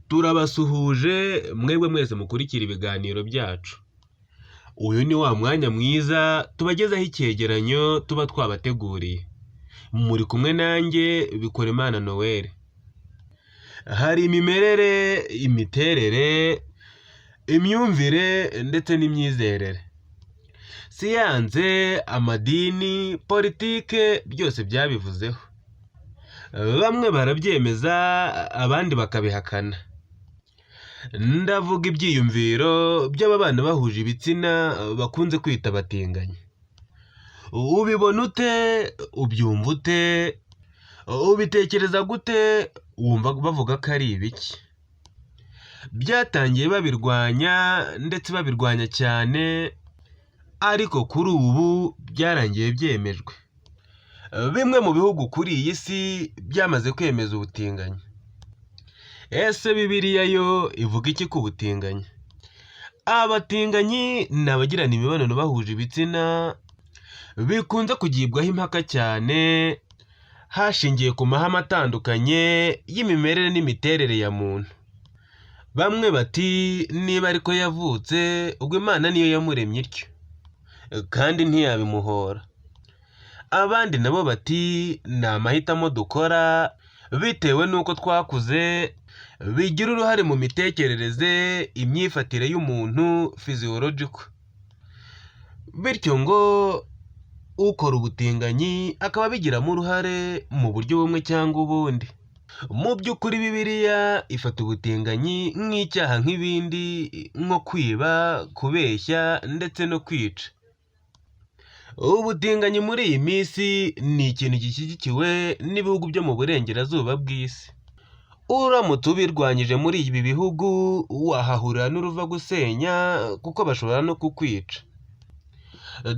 Turabasuhuje mwebwe mwese mukurikira ibiganiro byacu. Uyu ni wa mwanya mwiza tubagezaho icyegeranyo tuba twabateguriye. Muri kumwe nanjye Bikorimana Noel. Hari imimerere, imiterere, imyumvire ndetse n'imyizerere. Siyanse, amadini, politike byose byabivuzeho. Bamwe barabyemeza abandi bakabihakana. Ndavuga ibyiyumviro by'ababana bahuje ibitsina bakunze kwita abatinganyi. Ubibona ute? Ubyumva ute? Ubitekereza gute? Wumva bavuga ko ari ibiki? Byatangiye babirwanya ndetse babirwanya cyane, ariko kuri ubu byarangiye byemejwe. Bimwe mu bihugu kuri iyi si byamaze kwemeza ubutinganyi. Ese Bibiliya yo ivuga iki ku butinganyi? Abatinganyi ni abagirana imibonano bahuje ibitsina, bikunze kugibwaho impaka cyane hashingiye ku mahame atandukanye y'imimerere n'imiterere ya muntu. Bamwe bati niba ariko yavutse, ubwo Imana niyo yamuremye ityo, kandi ntiyabimuhora. Abandi nabo bati ni amahitamo dukora bitewe n'uko twakuze, bigira uruhare mu mitekerereze, imyifatire y'umuntu physiological. Bityo ngo ukora ubutinganyi akaba abigiramo uruhare mu buryo bumwe cyangwa ubundi. Mu by'ukuri Bibiliya ifata ubutinganyi nk'icyaha nk'ibindi, nko kwiba, kubeshya ndetse no kwica. Ubutinganyi muri iyi minsi ni ikintu gishyigikiwe n'ibihugu byo mu burengerazuba bw'isi. Uramutse ubirwanyije muri ibi bihugu wahahurira n'uruva gusenya, kuko bashobora no kukwica.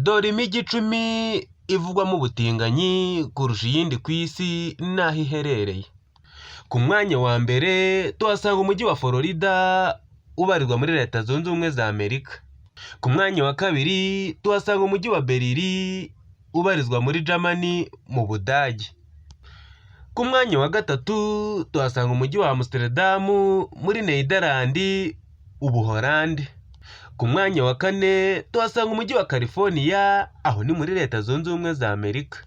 Dore imijyi 10 ivugwamo ubutinganyi kurusha iyindi ku isi n'aho iherereye. Ku mwanya wa mbere tuhasanga umujyi wa Florida ubarizwa muri Leta Zunze Ubumwe za Amerika. Ku mwanya wa kabiri tuhasanga umujyi wa Berlin ubarizwa muri Germany mu Budage. Ku mwanya wa gatatu tuhasanga umujyi wa Amsterdam muri Netherland, Ubuholandi. Ku mwanya wa kane tuhasanga umujyi wa California, aho ni muri Leta Zunze Ubumwe za Amerika.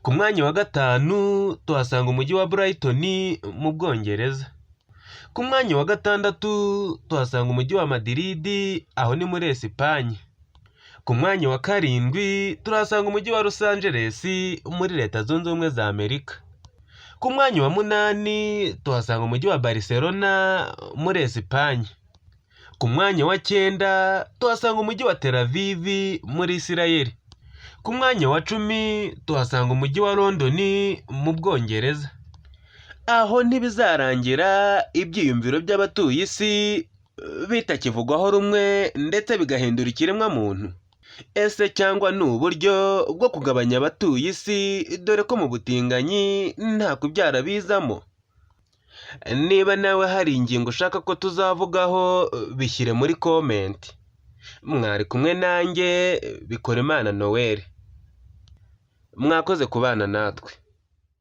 Ku mwanya wa gatanu tuhasanga umujyi wa Brighton mu Bwongereza. Ku mwanya wa gatandatu tuhasanga umujyi wa Madrid, aho ni muri Esipanye. Ku mwanya wa karindwi turahasanga umujyi wa Los Angeles muri Leta Zunze Ubumwe za Amerika. Ku mwanya wa munani tuhasanga umujyi wa Barcelona muri Esipanye. Ku mwanya wa 9 tuhasanga umujyi wa Tel Aviv muri Israel. Ku mwanya wa 10 tuhasanga umujyi wa London mu Bwongereza. Aho ntibizarangira ibyiyumviro by'abatuye isi bitakivugwaho rumwe ndetse bigahindura ikiremwa muntu. Ese cyangwa ni uburyo bwo kugabanya abatuye isi, dore ko mu butinganyi nta kubyara bizamo? Niba nawe hari ingingo ushaka ko tuzavugaho, bishyire muri comment. Mwari kumwe nanjye Bikorimana Noel. Mwakoze kubana natwe.